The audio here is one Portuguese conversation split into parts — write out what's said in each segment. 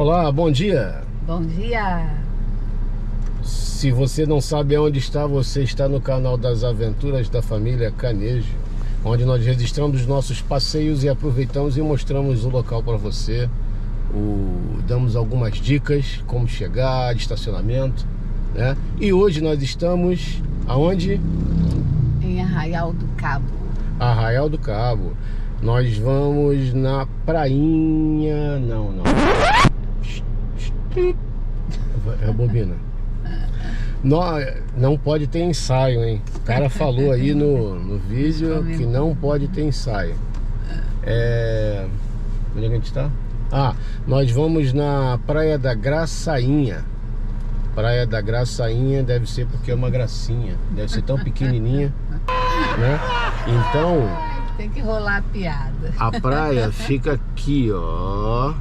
Olá, bom dia. Bom dia. Se você não sabe onde está, você está no canal das Aventuras da Família Canejo, onde nós registramos nossos passeios e aproveitamos e mostramos o local para você. Damos algumas dicas, como chegar, de estacionamento, né? E hoje nós estamos aonde? Em Arraial do Cabo. Arraial do Cabo. Nós vamos na prainha... Não. É bobina. Não pode ter ensaio, hein? O cara falou aí no vídeo que não pode ter ensaio. Onde é que a gente está? Nós vamos na Praia da Graçainha. Praia da Graçainha deve ser porque é uma gracinha. Deve ser tão pequenininha, né? Então... tem que rolar a piada. A praia fica aqui, ó,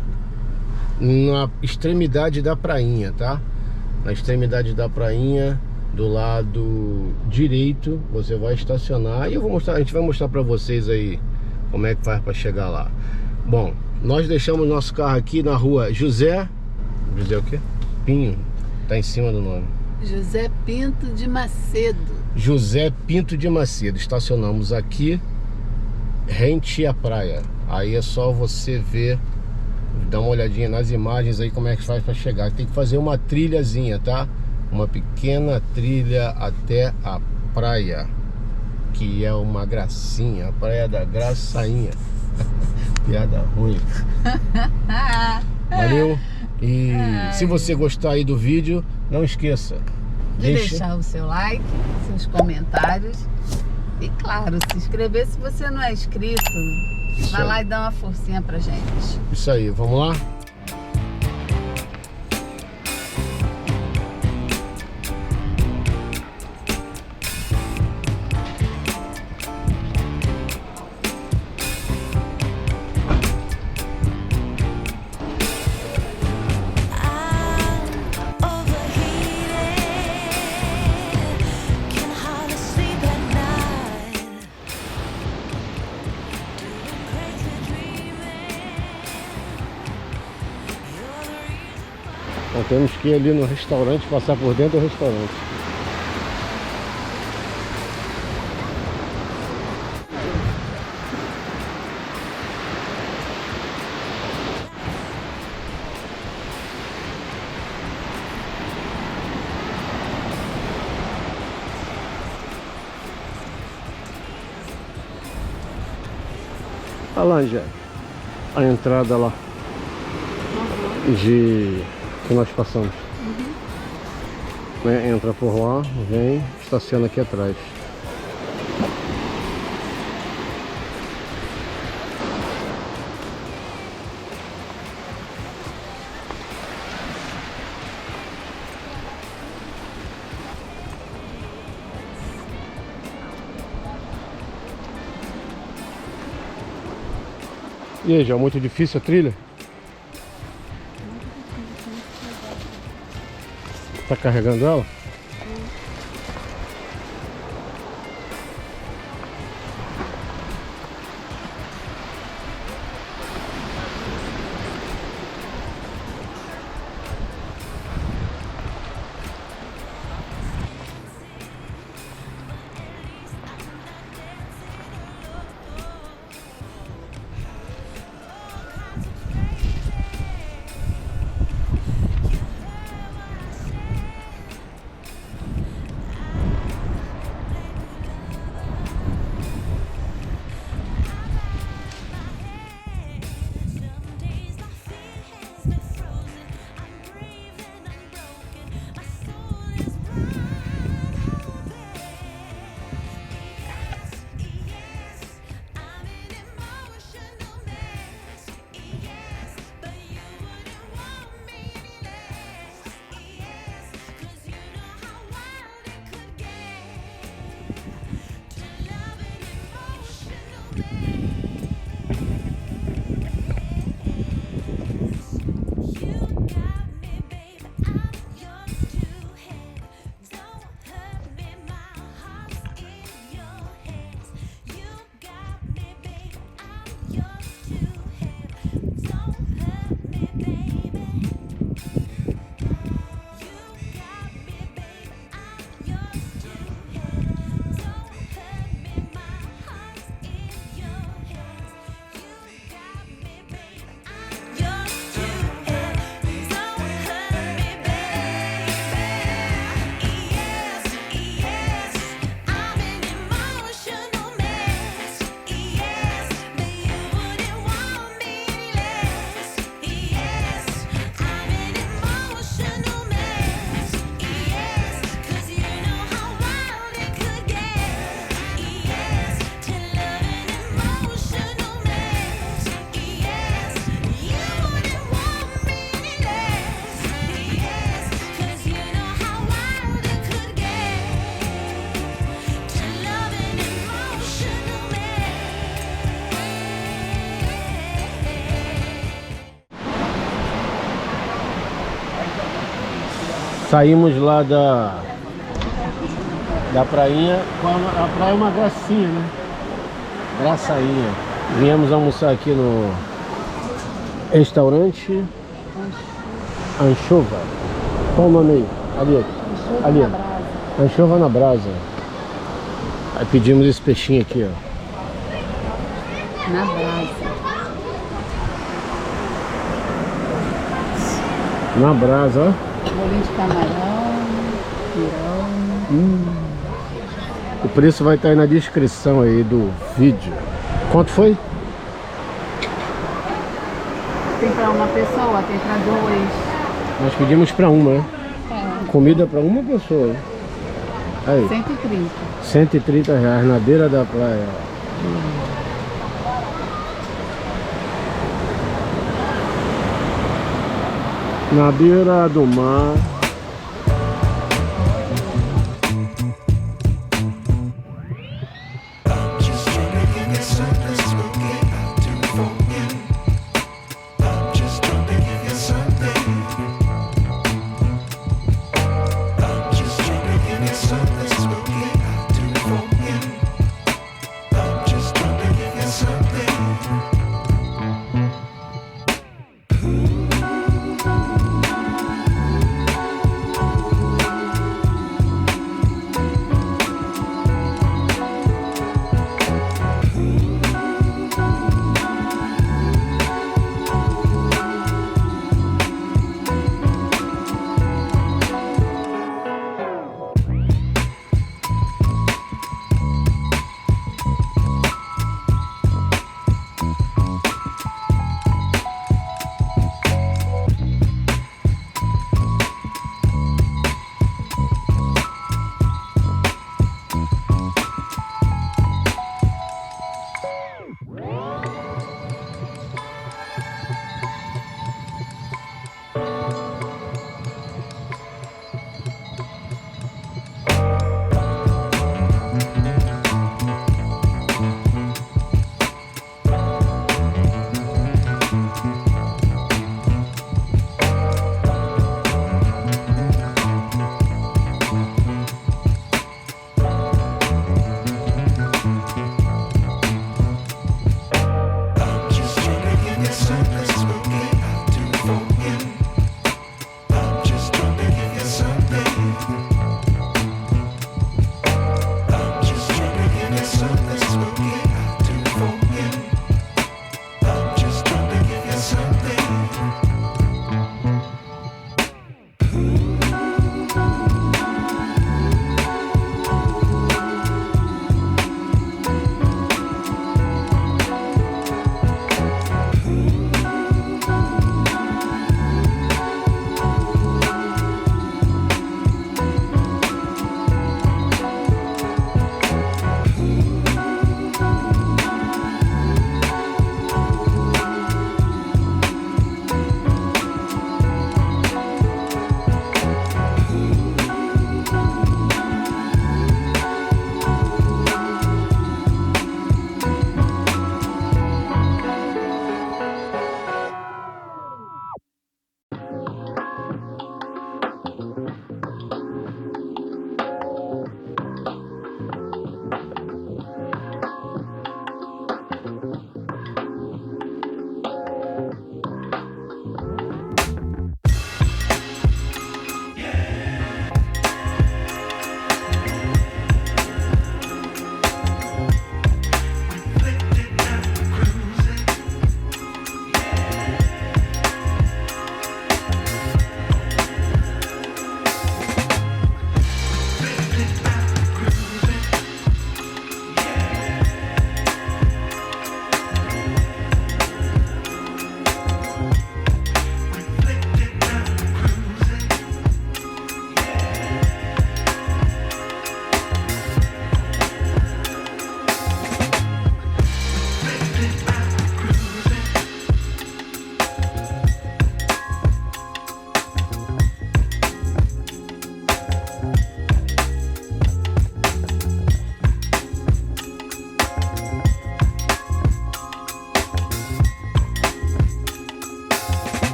na extremidade da prainha, tá? Na extremidade da prainha, do lado direito, você vai estacionar. E a gente vai mostrar pra vocês aí como é que faz pra chegar lá. Bom, nós deixamos nosso carro aqui na rua José o quê? Pinho, tá em cima do nome. José Pinto de Macedo. José Pinto de Macedo. Estacionamos aqui, rente à praia. Aí é só você ver, dá uma olhadinha nas imagens aí como é que faz para chegar. Tem que fazer uma trilhazinha, tá? Uma pequena trilha até a praia, que é uma gracinha, a Praia da Graçainha. Piada ruim. Valeu. E se você gostar aí do vídeo, não esqueça de deixar o seu like, seus comentários e, claro, se inscrever se você não é inscrito. Vai lá e dá uma forcinha pra gente. Isso aí, vamos lá? Então temos que ir ali no restaurante, passar por dentro do restaurante. Olha lá, já a entrada lá que nós passamos. Entra por lá, vem, estaciona aqui atrás. E aí, já é muito difícil a trilha? Tá carregando ela? Saímos lá da prainha. A praia é uma gracinha, né? Graçainha. Viemos almoçar aqui no restaurante Anchova. Qual o nome aí? Ali. Ali. Anchova na brasa. Aí pedimos esse peixinho aqui, ó. Na brasa. Na brasa, ó. Bolinho de camarão, pirão. O preço vai estar aí na descrição aí do vídeo. Quanto foi? Tem pra uma pessoa, tem pra duas. Nós pedimos para uma, né? É. Comida para uma pessoa. Aí, 130. 130 reais na beira da praia. Na beira do mar.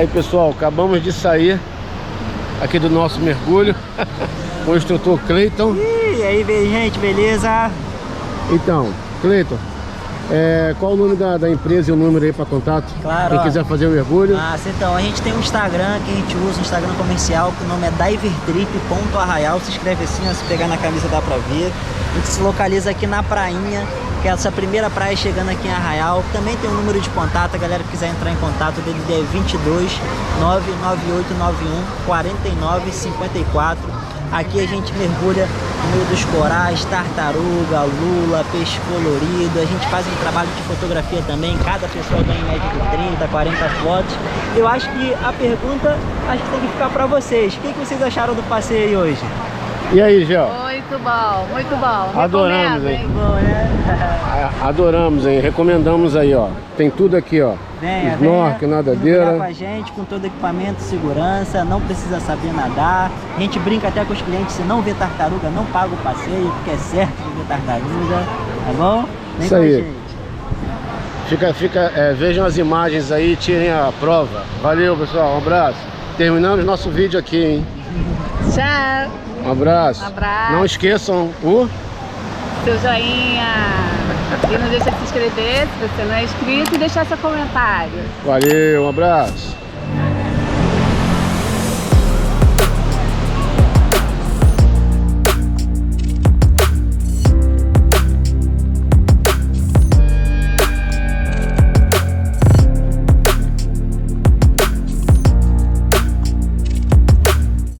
Aí, pessoal, acabamos de sair aqui do nosso mergulho com o instrutor Cleiton. E aí, gente, beleza? Então, Cleiton, qual o nome da empresa e o número aí para contato? Claro. Quem quiser fazer o mergulho. Então, a gente tem um Instagram que a gente usa, um Instagram comercial, que o nome é divertrip.arraial. Se escreve assim, ó, se pegar na camisa dá pra ver. A gente se localiza aqui na prainha, que é essa primeira praia chegando aqui em Arraial. Também tem um número de contato, a galera que quiser entrar em contato dele é 22 99891 4954. Aqui a gente mergulha no meio dos corais, tartaruga, lula, peixe colorido. A gente faz um trabalho de fotografia também. Cada pessoa ganha em média de 30, 40 fotos. Eu acho que a pergunta tem que ficar para vocês. O que vocês acharam do passeio hoje? E aí, Gel? Muito bom, muito bom. Adoramos, Recomendo, hein? Bom, né? Adoramos, hein? Recomendamos aí, ó. Tem tudo aqui, ó. Snorkel, nadadeira. Com a gente, com todo equipamento, segurança, não precisa saber nadar. A gente brinca até com os clientes, se não vê tartaruga, não paga o passeio, porque é certo de ver tartaruga, tá bom? Vem Isso com a aí. gente. Vejam as imagens aí, tirem a prova. Valeu, pessoal, um abraço. Terminamos nosso vídeo aqui, hein? Tchau. Um abraço. Um abraço. Não esqueçam Seu joinha. E não deixa de se inscrever se você não é inscrito e deixar seu comentário. Valeu, um abraço.